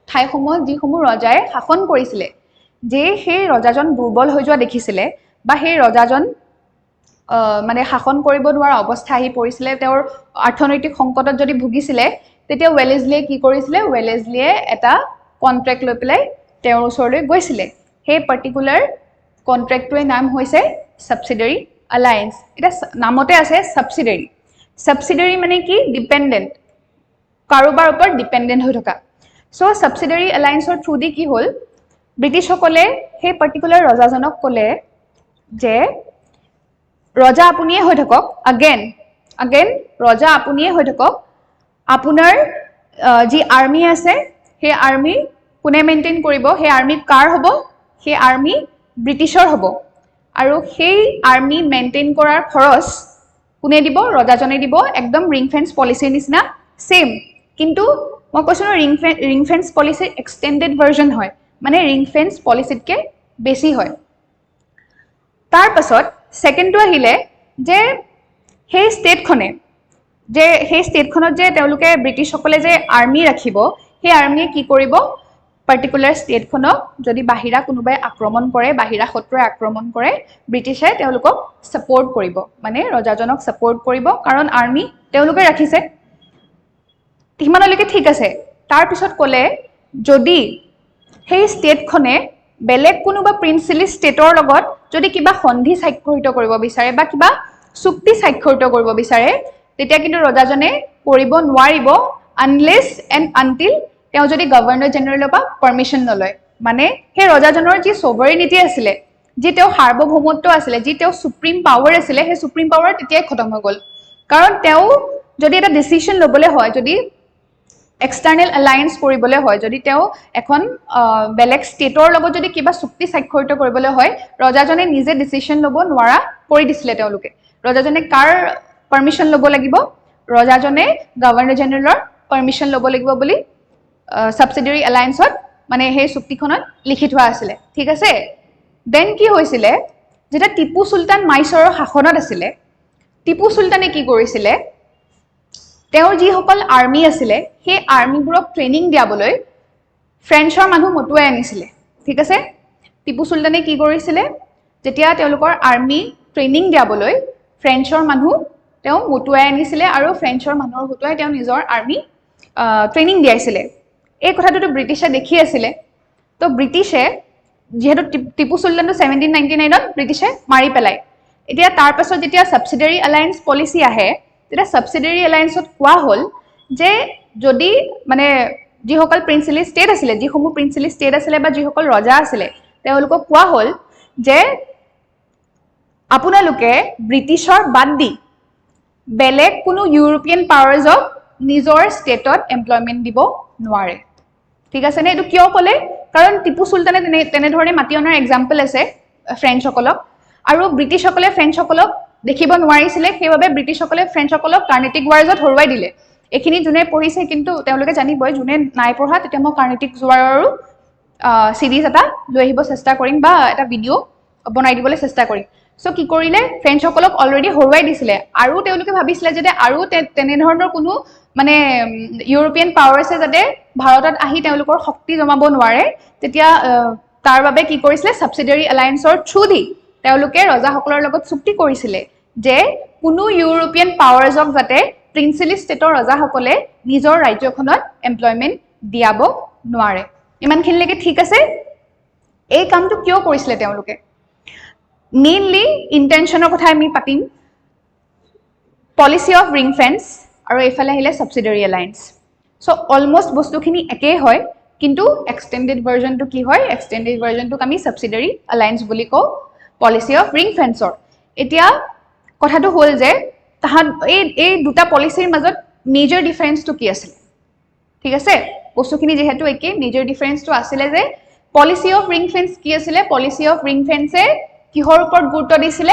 ঠাইসমূহ যিসমূহ ৰজাই শাসন কৰিছিলে যে সেই ৰজাজন দুৰ্বল হৈ যোৱা দেখিছিলে বা সেই ৰজাজন মানে শাসন কৰিব নোৱাৰা অৱস্থা আহি পৰিছিলে তেওঁৰ অৰ্থনৈতিক সংকটত যদি ভুগিছিলে তেতিয়া ৱেলেছলিয়ে কি কৰিছিলে ৱেলেছলিয়ে এটা কন্ট্ৰাক্ট লৈ পেলাই তেওঁৰ ওচৰলৈ গৈছিলে সেই পাৰ্টিকুলাৰ কন্ট্ৰাক্টটোৰ নাম হৈছে সাবসিডিয়াৰী এলায়েন্স এটা নামতে আছে সাবসিডিয়াৰী মানে কি ডিপেন্ডেন্ট কাৰোবাৰ ওপৰত ডিপেন্ডেন্ট হৈ থকা সো সাবসিডিয়াৰী এলায়েন্সৰ থ্ৰু দি কি হ'ল ব্ৰিটিছসকলে সেই পাৰ্টিকুলাৰ ৰজাজনক ক'লে যে ৰজা আপুনিয়ে হৈ থাকক আগেন ৰজা আপুনিয়ে হৈ থাকক আপোনাৰ যি আৰ্মি আছে সেই আৰ্মি কোনে মেইনটেইন কৰিব সেই আৰ্মি কাৰ হ'ব সেই আৰ্মি ব্ৰিটিছৰ হ'ব আৰু সেই আৰ্মি মেইনটেইন কৰাৰ খৰচ কোনে দিব ৰজাজনে দিব একদম ৰিং ফেন্স পলিচিৰ নিচিনা সেম কিন্তু মই কৈছো ৰিং ফেন্স পলিচিৰ এক্সটেন্ডেড ভাৰ্জন হয় মানে ৰিং ফেন্স পলিচিতকে বেছি হয় তাৰ পাছত সেকেন্ডটো আহিলে যে সেই ষ্টেটখনত যে তেওঁলোকে ব্ৰিটিছসকলে যে আৰ্মি ৰাখিব সেই আৰ্মিয়ে কি কৰিব পাৰ্টিকুলাৰ ষ্টেটখনক যদি বাহিৰা কোনোবাই আক্ৰমণ কৰে বাহিৰা শত্ৰুৱে আক্ৰমণ কৰে ব্ৰিটিছে তেওঁলোকক সাপোৰ্ট কৰিব মানে ৰজাজনক সাপোৰ্ট কৰিব কাৰণ আৰ্মি তেওঁলোকে ৰাখিছে তিমানলৈকে ঠিক আছে তাৰ পিছত ক'লে যদি সেই ষ্টেটখনে বেলেগ কোনোবা প্ৰিন্সিলি ষ্টেটৰ লগত যদি কিবা সন্ধি স্বাক্ষৰিত কৰিব বিচাৰে বা কিবা চুক্তি স্বাক্ষৰিত কৰিব বিচাৰে তেতিয়া কিন্তু ৰজাজনে কৰিব নোৱাৰিব আনলেছ এণ্ড আনটিল তেওঁ যদি গভৰ্ণৰ জেনেৰেলৰ পৰা পাৰমিশন নলয় মানে সেই ৰজাজনৰ যি সভাৰেনিটি আছিলে যি তেওঁ সাৰ্বভৌমত্ব আছিলে যি তেওঁ সুপ্ৰিম পাৱাৰ আছিলে সেই সুপ্ৰিম পাৱাৰ তেতিয়াই খতম হৈ গ'ল কাৰণ তেওঁ যদি এটা ডিসিশন ল'বলৈ হয় যদি এক্সটাৰ্নেল এলায়েন্স কৰিবলৈ হয় যদি তেওঁ এখন বেলেগ ষ্টেটৰ লগত যদি কিবা চুক্তি স্বাক্ষৰিত কৰিবলৈ হয় ৰজাজনে নিজে ডিসিশন ল'ব নোৱাৰা কৰি দিছিলে তেওঁলোকে ৰজাজনে কাৰ পাৰমিশন ল'ব লাগিব ৰজাজনে গভৰ্ণৰ জেনেৰেলৰ পাৰমিশন ল'ব লাগিব বুলি সাবসিডিয়াৰী এলায়েন্সত মানে সেই চুক্তিখনত লিখি থোৱা আছিল ঠিক আছে দেন কি হৈছিলে যেটা টিপু সুলতান মাইসৰৰ শাসনত আছিলে টিপু সুলতানে কি কৰিছিলে তেওঁৰ যিসকল আৰ্মি আছিলে সেই আৰ্মিবোৰক ট্ৰেনিং দিয়াবলৈ ফ্ৰেঞ্চৰ মানুহ মতুৱাই আনিছিলে ঠিক আছে টিপু সুলতানে কি কৰিছিলে যেতিয়া তেওঁলোকৰ আৰ্মি ট্ৰেনিং দিয়াবলৈ ফ্ৰেঞ্চৰ মানুহ তেওঁ মতুৱাই আনিছিলে আৰু ফ্ৰেঞ্চৰ মানুহৰ হতুৱাই তেওঁ নিজৰ আৰ্মি ট্ৰেনিং দিয়াইছিলে এই কথাটো ব্ৰিটিছে দেখি আছিলে তো ব্ৰিটিছে যেহেতু টিপু সুলতানটো 1799ত ব্ৰিটিছে মাৰি পেলাই এতিয়া তাৰ পাছত যেতিয়া সাবসিডিয়াৰী এলায়েন্স পলিচি আহে তেতিয়া সাবসিডিয়াৰী এলায়েন্সত কোৱা হ'ল যে যদি মানে যিসকল প্ৰিন্সিলি ষ্টেট আছিলে যিসমূহ প্ৰিন্সিলি ষ্টেট আছিলে বা যিসকল ৰজা আছিলে তেওঁলোকক কোৱা হ'ল যে আপোনালোকে ব্ৰিটিছৰ বাদ দি বেলেগ কোনো ইউৰোপিয়ান পাৱাৰছক নিজৰ ষ্টেটত এমপ্লয়মেন্ট দিব নোৱাৰে ঠিক আছে নে এটো কিয় ক'লে কাৰণ টিপু সুলতানে তেনেধৰণে মাতি অনাৰ এক্সাম্পল আছে ফ্ৰেঞ্চসকলক আৰু ব্ৰিটিছসকলে ফ্ৰেঞ্চসকলক দেখিব নোৱাৰিছিলে সেইবাবে ব্ৰিটিছসকলে ফ্ৰেঞ্চসকলক কাৰ্নেটিক ৱাৰ্ছত হৰুৱাই দিলে এখিনি যোনে পঢ়িছে কিন্তু তেওঁলোকে জানিবই যোনে নাই পঢ়া তেতিয়া মই কাৰ্নেটিক ৱাৰৰো সিৰিজ এটা লৈ আহিব চেষ্টা কৰিম বা এটা ভিডিও বনাই দিবলৈ চেষ্টা কৰিম সো কি কৰিলে ফ্ৰেঞ্চসকলক অলৰেডি হৰুৱাই দিছিলে আৰু তেওঁলোকে ভাবিছিলে যে আৰু তেনেধৰণৰ কোনো মানে ইউৰোপিয়ান পাৱাৰছে যাতে ভাৰতত আহি তেওঁলোকৰ শক্তি জমাব নোৱাৰে তেতিয়া তাৰ বাবে কি কৰিছিলে সাবসিডিয়াৰী এলায়েন্সৰ থ্ৰু দি তেওঁলোকে ৰজাসকলৰ লগত চুক্তি কৰিছিলে যে কোনো ইউৰোপিয়ান পাৱাৰছক যাতে প্ৰিন্সিলি ষ্টেটৰ ৰজাসকলে নিজৰ ৰাজ্যখনত এমপ্লয়মেণ্ট দিয়াব নোৱাৰে ইমানখিনিলৈকে ঠিক আছে এই কামটো কিয় কৰিছিলে তেওঁলোকে মেইনলি ইন্টেনশনৰ কথা আমি পাতিম পলিসি অফ ৰিং ফেন্স আৰু এইফালে আহিলে সাবসিডাৰী এলায়েন্স সো অলমোস্ট বস্তুখিনি একেই হয় কিন্তু এক্সটেন্ডেড ভাৰ্জনটো কি হয় এক্সটেন্ডেড ভাৰ্জনটোক আমি সাবসিডাৰী এলায়েন্স বুলি কওঁ পলিসি অফ ৰিং ফেন্সৰ এতিয়া কথাটো হ'ল যে তাহাত এই দুটা পলিসিৰ মাজত মেজৰ ডিফাৰেন্সটো কি আছিল ঠিক আছে বস্তুখিনি যেহেতু একে মেজৰ ডিফাৰেন্সটো আছিল যে পলিসি অফ ৰিং ফেন্স কি আছিল পলিসি অফ ৰিং ফেন্সে কিহৰ ওপৰত গুৰুত্ব দিছিল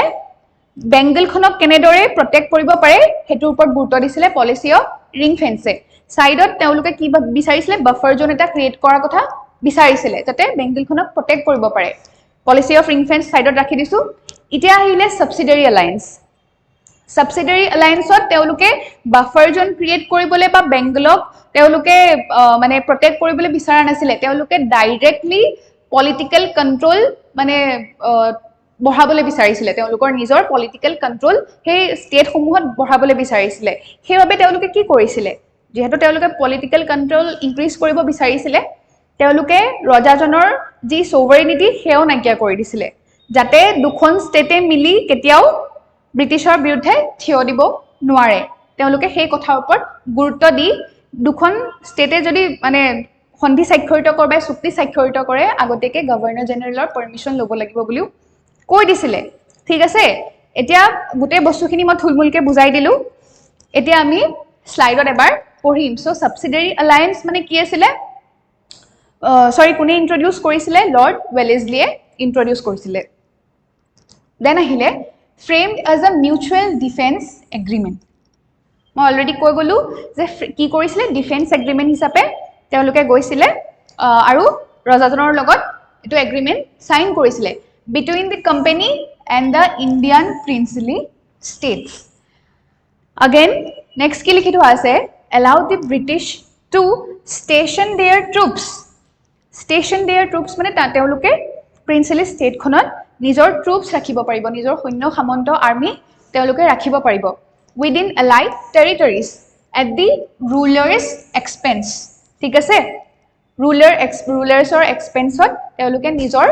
বেংগলখনক কেনেদৰে প্ৰটেক্ট কৰিব পাৰে হেতুৰ ওপৰত গুৰুত্ব দিছিল পলিসি অফ ৰিং ফেন্সে সাইডত তেওঁলোকে কি বিচাৰিছিল বাফাৰ জোন এটা ক্ৰিয়েট কৰাৰ কথা বিচাৰিছিল যাতে বেংগলখনক প্ৰটেক্ট কৰিব পাৰে পলিসি অফ ৰিং ফেন্স সাইডত ৰাখি দিছো এতিয়া আহিলে সাবসিডাৰী এলায়েন্স সাবসিডাৰী এলায়েন্সত তেওঁলোকে বাফাৰ জোন ক্ৰিয়েট কৰিবলৈ বা বেংগলক তেওঁলোকে মানে প্ৰটেক্ট কৰিবলৈ বিচাৰা নাছিল তেওঁলোকে ডাইৰেক্টলি পলিটিক্যাল কন্ট্ৰোল মানে বঢ়াবলৈ বিচাৰিছিল তেওঁলোকৰ নিজৰ পলিটিক্যাল কন্ট্ৰোল সেই ষ্টেট সমূহত বঢ়াবলৈ বিচাৰিছিল সেইভাবে তেওঁলোকে কি কৰিছিল যেহেতু তেওঁলোকে পলিটিক্যাল কন্ট্ৰোল ইনক্ৰিজ কৰিব বিচাৰিছিল তেওঁলোকে ৰজাজনৰ যি সোভাৰেনিটি হেও নাইকিয়া কৰি দিছিল যাতে দুখন ষ্টেটে মিলি কেতিয়াও ব্ৰিটিছৰ বিৰুদ্ধে থিয় দিব নোৱাৰে তেওঁলোকে সেই কথাৰ ওপৰত গুৰুত্ব দি দুখন ষ্টেটে যদি মানে সন্ধি স্বাক্ষৰিত কৰে বা চুক্তি স্বাক্ষৰিত কৰে আগতেকে গভৰ্ণৰ জেনেৰেলৰ পাৰমিশন ল'ব লাগিব বুলিও কৈ দিছিলে ঠিক আছে এতিয়া গুটে বস্তুখিনি মই থুলমুলকে বুজাই দিলো এতিয়া আমি স্লাইডত এবাৰ পঢ়িম সো সাবসিডাৰী এলায়েন্স মানে কি আছিল সৰি কোনে ইন্ট্ৰোডিউস কৰিছিলে লৰ্ড ওয়েলেসলিয়ে ইন্ট্ৰোডিউস কৰিছিলে দেন আহিলে framed as a mutual defense agreement মই অলৰেডি কৈ গলো যে কি কৰিছিলে ডিফেন্স এগ্ৰিমেন্ট হিচাপে তেওঁলোকে গৈছিলে আৰু ৰজাজনৰ লগত এটো এগ্ৰিমেন্ট সাইন কৰিছিলে between the company and the Indian princely states again next কি লিখিত আছে allow the British to station their troops মানে তেওঁলোকে princely state খনত নিজৰ troops ৰাখিব পাৰিব নিজৰ সৈন্য সামন্ত আৰ্মি তেওঁলোকে ৰাখিব পাৰিব within allied territories at the ruler's expense ঠিক আছে rulersৰ expenseত তেওঁলোকে নিজৰ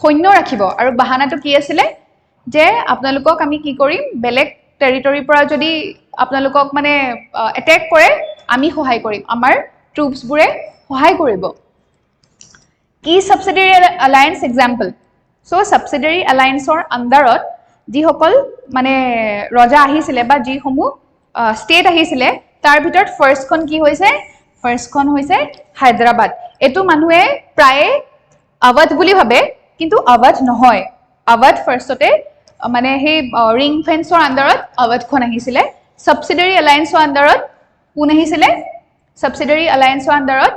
সৈন্য ৰাখিব আৰু বাহানাটো কি আছিল যে আপোনালোকক আমি কি কৰিম বেলেগ টেৰিটৰিৰ পৰা যদি আপোনালোকক মানে অ্যাটাক কৰে আমি সহায় কৰিম আমাৰ ট্ৰুপছ বুৰে সহায় কৰিব কি সাবসিডাৰী এলায়েন্স এক্সাম্পল সো সাবসিডাৰী এলায়েন্সৰ আন্ডাৰত যি সকল মানে ৰজা আহিছিল বা যি সমূহ ষ্টেট আহিছিল তাৰ ভিতৰত ফাৰ্ষ্টখন কি হৈছে ফাৰ্ষ্টখন হৈছে হায়দৰাবাদ এটো মানুহে প্ৰায় আৱধ বুলি ভাবে কিন্তু আৱধ নহয় আৱধ ফাৰ্ষ্টতে মানে হে ৰিং ফেন্সৰ আন্ডাৰত আৱধখন আহিছিল সাবসিডাৰী এলায়েন্সৰ আন্ডাৰত কোন আহিছিল সাবসিডাৰী এলায়েন্সৰ আন্ডাৰত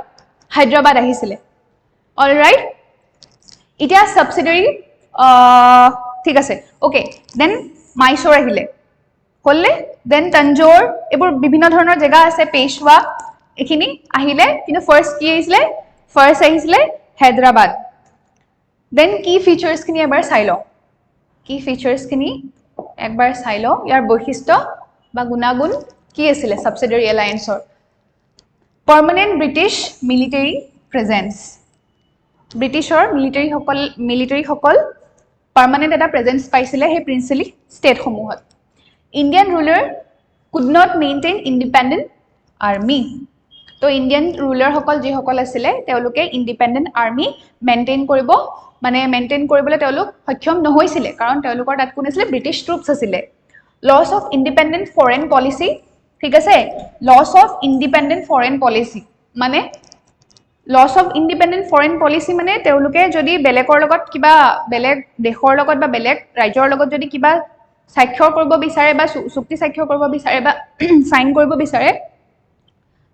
হায়দৰাবাদ আহিছিল অলৰাইট ইতিয়া সাবসিডাৰী ঠিক আছে ওকে দেন মাইসোৰ আহিলে হললে দেন তঞ্জোৰ এবোৰ বিভিন্ন ধৰণৰ জায়গা আছে পেশৱা এখিনি আহিলে কিন্তু ফাৰ্স্ট কি আহিছিলে ফাৰ্স্ট আহিছিলে হায়দৰাবাদ দেন কি ফিচাৰ্স খিনি এবাৰ চাই লও কি ফিচাৰ্স খিনি একবাৰ চাই লও ইয়াৰ বৈশিষ্ট্য বা গুণাগুণ কি আছিল সাবসিডাৰী এলায়েন্সৰ পাৰ্মানেন্ট ব্ৰিটিছ মিলিটাৰী প্ৰেজেন্স ব্ৰিটিছৰ মিলিটাৰী সকল পাৰ্মানেন্ট এটা প্ৰেজেন্স পাইছিলে হে প্ৰিন্সিলি ষ্টেট সমূহত Indian ruler could not maintain independent army তো ইণ্ডিয়ান ৰুলাৰ সকল যি সকল আছিলে তেওঁলোকে ইণ্ডিপেন্ডেন্ট আৰ্মি মেইনটেইন কৰিবলৈ তেওঁলোক সক্ষম নহৈছিল কাৰণ তেওঁলোকৰ তাত কোন আছিল ব্ৰিটিছ ট্ৰুপছ আছিল লছ অফ ইণ্ডিপেন্ডেন্ট ফৰেন পলিসি ঠিক আছে লছ অফ ইণ্ডিপেন্ডেন্ট ফৰেন পলিসি মানে লছ অফ ইণ্ডিপেন্ডেন্ট ফৰেন পলিসি মানে তেওঁলোকে যদি বেলেগৰ লগত কিবা বেলেগ দেশৰ লগত বা বেলেগ ৰাজ্যৰ লগত যদি কিবা স্বাক্ষৰ কৰিব বিচাৰে বা চুক্তি স্বাক্ষৰ কৰিব বিচাৰে বা সাইন কৰিব বিচাৰে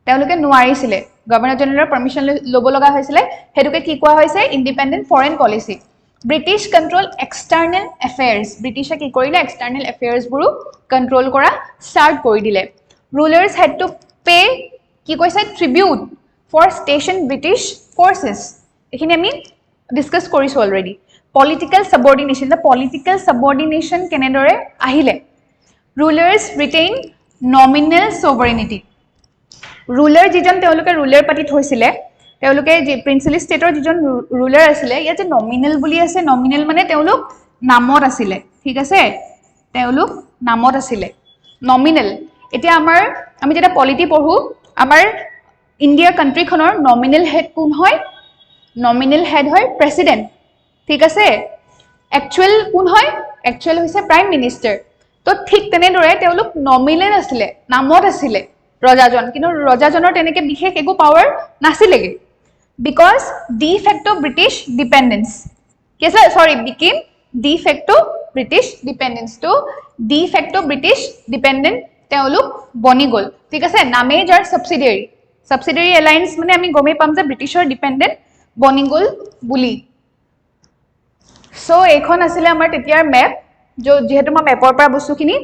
তেওঁলোকে নোৱাৰিছিল গভৰ্ণৰ জেনেৰেলৰ পাৰমিশন ল'ব লগা হৈছিল হেতুকে কি কোৱা হৈছে independent foreign policy British control external affairs ব্ৰিটিছে কি কৰিলে এক্সটাৰ্নেল এফেয়াৰ্স বুৰু কন্ট্ৰোল কৰা ষ্টাৰ্ট কৰি দিলে ৰুলাৰ্স হেড টু পে কি কৈছে tribute for station British forces এখিনি আমি ডিসকাস কৰিছো already political subordination the political subordination কেনেদৰে আহিলে rulers retain nominal sovereignty ruler যিজন তেওঁলোকে ৰুলাৰ পাতি থৈছিলে তেওঁলোকে যে প্ৰিন্সিলি ষ্টেটৰ যিজন ৰুলাৰ আছিলে ইয়াত যে নমিনেল বুলি আছে নমিনেল মানে তেওঁলোক নামত আছিলে ঠিক আছে তেওঁলোক নামত আছিলে নমিনেল এতিয়া আমি যেটা পলিটি পঢ়ো আমাৰ ইন্ডিয়া কান্ট্ৰিখনৰ নমিনেল হেড কোন হয় নমিনেল হেড হয় প্ৰেসিডেন্ট ঠিক আছে একচুয়াল কোন হয় একচুয়াল হৈছে প্ৰাইম মিনিষ্টাৰ তো ঠিক তেনেদৰে তেওঁলোক নমিনেল আছিলে নামত আছিলে ৰজাজন কিন্তু ৰজাজনৰ তেনেকে বিশেষ একো পাৱাৰ নাছিলেগে because de facto British dependence কেছে sorry became de facto British dependence তো ডি ফেক্টো ব্ৰিটিছ ডিপেন্ডেন্ট তেওঁলোক বনি গল ঠিক আছে নামে যাৰ সাবসিডিয়াৰী এলায়েন্স মানে আমি গমে পাম যে ব্ৰিটিছৰ ডিপেন্ডেন্ট বনি গল বুলি সো এখন আছিল আমাৰ তেতিয়াৰ মেপ যেহেতু মই মেপৰ পৰা বস্তুখিনি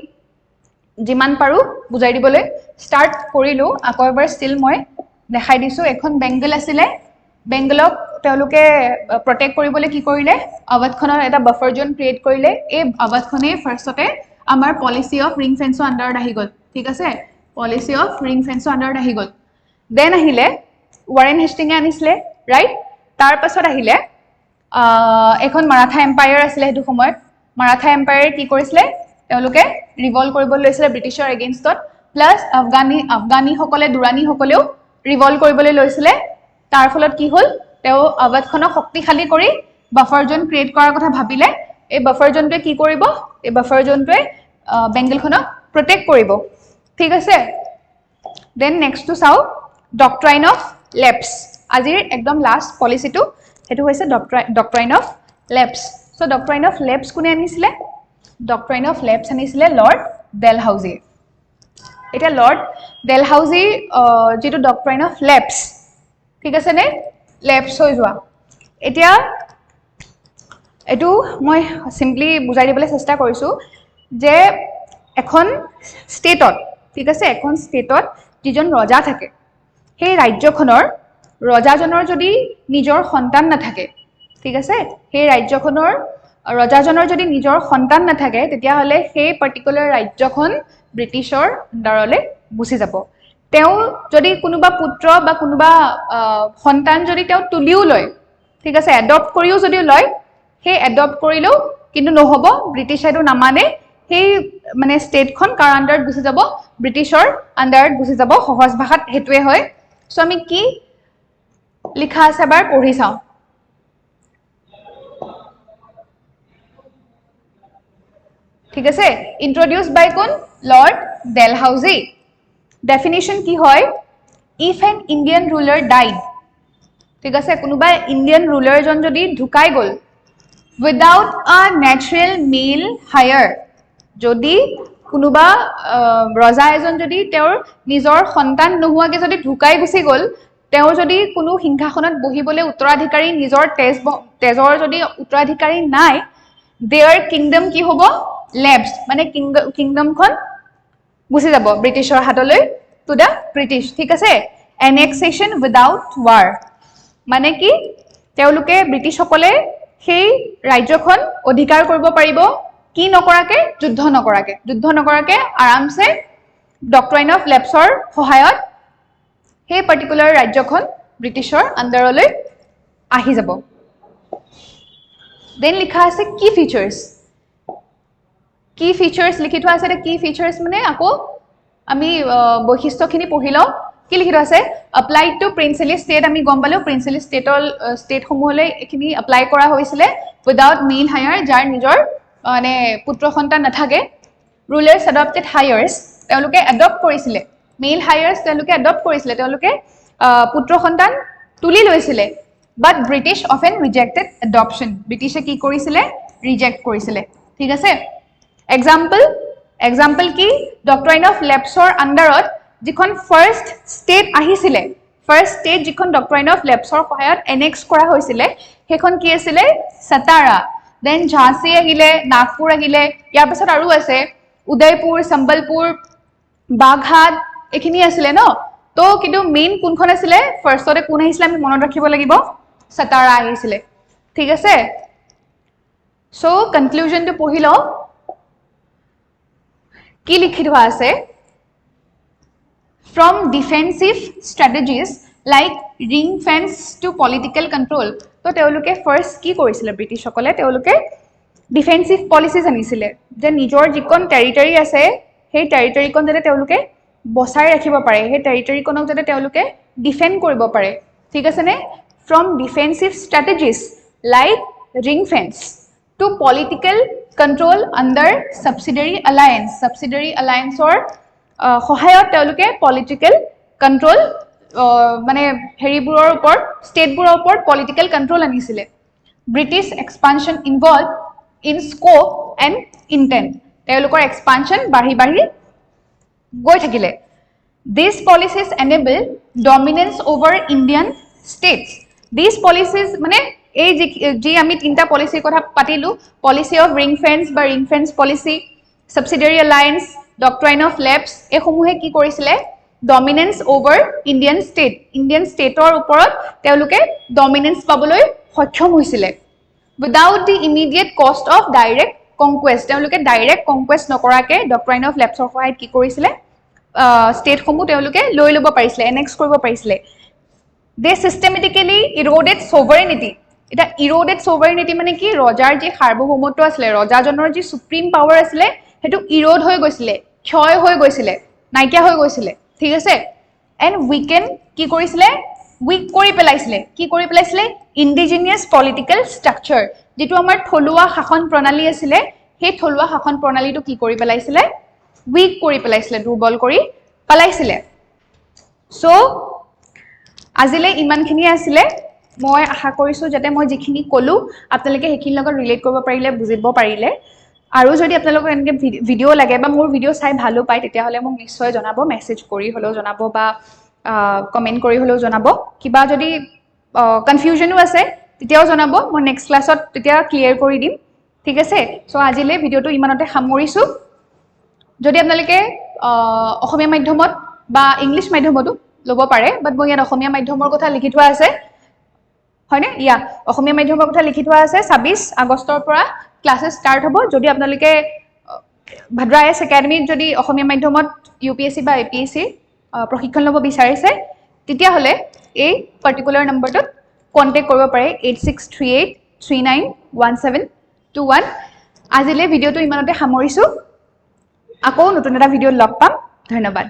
যিমান পাৰো বুজাই দিবলৈ স্টাৰ্ট কৰিলো আকৌ এবাৰ ষ্টিল মই দেখাই দিছো এখন বেংগল আছিল বেংগলক তেওঁলোকে প্ৰটেক্ট কৰিবলৈ কি কৰিলে আৱাদখনৰ এটা বাফাৰ জোন ক্ৰিয়েট কৰিলে এই আৱাদখনে ফাৰ্ষ্টতে আমাৰ পলিসি অফ ৰিং ফেন্সৰ আন্ডাৰত আহি গল ঠিক আছে পলিসি অফ ৰিং ফেন্সৰ আন্ডাৰত আহি গল দেন আহিলে ওয়াৰেন হেষ্টিঙে আনিছিলে ৰাইট তাৰ পাছত আহিলে এখন মাৰাঠা এম্পায়াৰ আছিল হেতু সময়ত মাৰাঠা এম্পায়াৰ কি কৰিছিলে তেওঁলোকে ৰিভল্ট কৰিব লৈছিলে ব্ৰিটিছৰ এগেইনষ্টত প্লাস আফগানী সকলে দুৰানী সকলেও ৰিভল্ট কৰিবলৈ লৈছিলে তাৰ ফলত কি হল তেও আৱাদখনক শক্তিশালী কৰি বাফাৰ জোন ক্ৰিয়েট কৰাৰ কথা ভাবিলে এই বাফাৰ জোনটোৱে কি কৰিব এই বাফাৰ জোনটোৱে বেংগলখনক প্ৰটেক্ট কৰিব ঠিক আছে দেন নেক্সট টু চাও ডক্ট্ৰাইন অফ লেপছ আজিৰ একদম লাষ্ট পলিসিটো হেতু হৈছে doctrine of lapse so doctrine of lapse কোনে আনিছিলে ডক্ট্ৰাইন অফ লেপছ আনিছিলে লৰ্ড ডেলহাউজি এটা লৰ্ড ডেলহাউজি যেটো ডক্ট্ৰাইন অফ লেপছ ঠিক আছে নে লেপছ হৈ যোৱা এতিয়া এটো মই সিম্পলি বুজাই দিবলৈ চেষ্টা কৰিছো যে এখন ষ্টেটত ঠিক আছে এখন ষ্টেটত যিজন ৰজা থাকে সেই ৰাজ্যখনৰ ৰজাজনৰ যদি নিজৰ সন্তান নাথাকে ঠিক আছে সেই ৰাজ্যখনৰ ৰজাজনৰ যদি নিজৰ সন্তান নাথাকে তেতিয়া হলে সেই পাৰ্টিকুলাৰ ৰাজ্যখন ব্ৰিটিছৰ আন্ডাৰলে গুছি যাব তেও যদি কোনোবা পুত্ৰ বা কোনোবা সন্তান যদি তেও তুলিও লয় ঠিক আছে এডপ্ট কৰিও যদি লয় সেই এডপ্ট কৰিলেও কিন্তু নহব ব্ৰিটিছ এটো নামানে সেই মানে ষ্টেটখন কাৰ আন্ডাৰত গুছি যাব ব্ৰিটিছৰ আন্ডাৰত গুছি যাব সহজ ভাষাত হেতুৱে হয় সো আমি কি লিখা আছে এবাৰ পঢ়ি চাও ঠিক আছে ইন্ট্ৰোডিউসড বাই কোন লৰ্ড ডেলহাউজি ডেফিনিশন কি হয় if an Indian ruler died ঠিক আছে কোনোবা ইন্ডিয়ান ৰুলাৰ জন যদি ঢুকাই গল উইদাউট আ ন্যাচাৰাল মেল হায়াৰ যদি কোনোবা ৰজা এজন যদি তেওঁৰ নিজৰ সন্তান নোহোৱাকে যদি ঢুকাই গুছি গল তেওঁ যদি কোনো সিংহাসনত বহিবলৈ উত্তৰাধিকাৰী নিজৰ তেজৰ যদি উত্তৰাধিকাৰী নাই দেয়াৰ কিংডম কি হ'ব লেপছ মানে কিংডমখন গুছি যাব ব্ৰিটিছৰ হাতলৈ টু দা ব্ৰিটিছ ঠিক আছে এনেক্সেশন উইদাউট ৱাৰ মানে কি তেওঁলোকে ব্ৰিটিছসকলে সেই ৰাজ্যখন অধিকাৰ কৰিব পাৰিব কি নকৰাকে যুদ্ধ নকৰাকে আৰামছে ডক্ট্ৰাইন অফ লেপছৰ সহায়ত সেই পাৰ্টিকুলাৰ ৰাজ্যখন ব্ৰিটিছৰ আন্ডাৰলৈ আহি যাব দেন লিখা আছে কি ফিচাৰ্স লিখি থোৱা আছে কি ফিচাৰ্স মানে আকৌ আমি বৈশিষ্ট্যখিনি পঢ়ি লও কি লিখি থোৱা আছে এপ্লাইড টু প্ৰিন্সিলি ষ্টেট আমি গম পালো প্ৰিন্সিলি ষ্টেট সমূহলৈ এখিনি এপ্লাই কৰা হৈছিলে উইদাউট মেল হায়াৰ যাৰ নিজৰ মানে পুত্ৰ সন্তান নাথাকে ৰুলাৰ্স এডপ্টেড হায়াৰ্স তেওঁলোকে এডপ্ট কৰিছিলে মেল হায়াৰ্স তেওঁলোকে এডপ্ট কৰিছিলে তেওঁলোকে পুত্ৰ সন্তান তুলি লৈছিলে বাট ব্ৰিটিছ অফেন ৰিজেক্টেড এডপশন ব্ৰিটিছে কি কৰিছিলে ৰিজেক্ট কৰিছিলে ঠিক আছে এক্সাম্পল কি ডক্ট্ৰাইন অফ লেপছৰ আন্ডাৰত যিখন ফাৰ্ষ্ট ষ্টেট আহিছিলে ফাৰ্ষ্ট ষ্টেট যিখন ডক্ট্ৰাইন অফ লেপছৰ সহায়ত এনেক্স কৰা হৈছিলে সেইখন কি আছিলে সতাৰা দেন ঝাঁসি আহিলে নাগপুৰ আহিলে ইয়াৰ পাছত আৰু আছে উদয়পুৰ সম্বলপুৰ বাঘাট এখিনি আছিলে ন তো কিন্তু মেইন কোনখন আছিলে ফাৰ্ষ্টতে কোন আহিছিলে আমি মনত ৰাখিব লাগিব সতাৰা আহিছিলে ঠিক আছে সো কনক্লুজনটো পঢ়ি লও কি লিখি থোৱা আছে from defensive strategies like ring fence to political control. তো তেওঁলোকে ফাৰ্স্ট কি কৰিছিলে ব্ৰিটিছসকলে তেওঁলোকে ডিফেন্সিভ পলিচিজ আনিছিলে যে নিজৰ যিকণ টেৰিটৰি আছে সেই টেৰিটৰিকণ যাতে তেওঁলোকে বচাই ৰাখিব পাৰে সেই টেৰিটৰিকণক যাতে তেওঁলোকে ডিফেণ্ড কৰিব পাৰে ঠিক আছেনে from defensive strategies like ring fence to political control under subsidiary alliance or সহায়ত তেওঁলোকে পলিটিকেল কন্ট্ৰোল মানে হেৰিবোৰৰ ওপৰত ষ্টেটবোৰৰ ওপৰত পলিটিকেল কন্ট্ৰোল আনিছিলে British expansion involve in scope and intent তেওঁলোকৰ এক্সপানশ্যন বাঢ়ি বাঢ়ি গৈ থাকিলে this policies enable dominance over Indian states this policies মানে এই যি আমি তিনিটা পলিচিৰ কথা পাতিলোঁ পলিচি অফ ৰিং ফেন্স বা ring fence policy subsidiary alliance doctrine of lapse এসমূহে কি কৰিছিলে ডমিনেন্স ওভাৰ ইণ্ডিয়ান ষ্টেটৰ ওপৰত তেওঁলোকে ডমিনেন্স পাবলৈ সক্ষম হৈছিলে without the immediate cost of direct conquest তেওঁলোকে ডাইৰেক্ট কনকুৱেষ্ট নকৰাকে ডক্ট্ৰাইন অফ লেপছৰ সহায়ত কি কৰিছিলে ষ্টেটসমূহ তেওঁলোকে লৈ ল'ব পাৰিছিলে এনেক্স কৰিব পাৰিছিলে দে চিষ্টেমেটিকেলি ইৰোডেড সোভাৰেনিটি এটা ইৰোডেড সোভাৰেনিটি মানে কি ৰজাৰ যি সাৰ্বভৌমত্ব আছিলে ৰজাজনৰ যি সুপ্ৰিম পাৱাৰ আছিলে হেতু ইৰোড হৈ গৈছিলে ক্ষয় হৈ গৈছিলে নাইকিয়া হৈ গৈছিলে ঠিক আছে এণ্ড উইকেন কি কৰিছিলে উইক কৰি পেলাইছিলে ইণ্ডিজিনিয়াছ পলিটিকেল ষ্ট্ৰাকচাৰ যেটো আমাৰ থলুৱা শাসন প্ৰণালী আছিলে সেই থলুৱা শাসন প্ৰণালীটো কি কৰি পেলাইছিলে উইক কৰি পেলাইছিলে দুৰ্বল কৰি পেলাইছিলে সো আজিলে ইমানখিনি আছিলে মই আশা কৰিছো যাতে মই যিখিনি কলো আপোনালোকে হেকিন লগত ৰিলেট কৰিব পাৰিলে বুজিব পাৰিলে আৰু যদি আপোনালোকক এনেকৈ ভিডিও লাগে বা মোৰ ভিডিও চাই ভালো পায় তেতিয়াহলে মোক নিশ্চয় জনাব মেসেজ কৰি হলেও জনাব বা কমেন্ট কৰি হলেও জনাব কিবা যদি কনফিউজনো আছে তেতিয়াও জনাব মই নেক্সট ক্লাছত তেতিয়া ক্লিয়াৰ কৰি দিম ঠিক আছে সো আজিলে ভিডিওটো ইমানতে সামৰিছো যদি আপোনালোকে অসমীয়া মাধ্যমত বা ইংলিশ মাধ্যমতো লব পাৰে বাট মই ইয়াত অসমীয়া মাধ্যমৰ কথা লিখি থোৱা আছে হয়নে ইয়া অসমীয়া মাধ্যমৰ কথা লিখি থোৱা আছে 26 আগষ্টৰ পৰা ক্লাसेस স্টাৰ্ট হ'ব যদি আপোনালোকে ভাদ্ৰা আইএছ একাডেমীত যদি অসমীয়া মাধ্যমত ইউপিএসসি বা এপিএসসি প্ৰশিক্ষণ ল'ব বিচাৰিছে তেতিয়া হলে এই পাৰ্টিকুলাৰ নম্বৰটোত কন্টাক্ট কৰিব পাৰে 8638391721 আজিলে ভিডিওটো ইমানতে সামৰিছো আকৌ নতুন এটা ভিডিঅ' লগ পাম ধন্যবাদ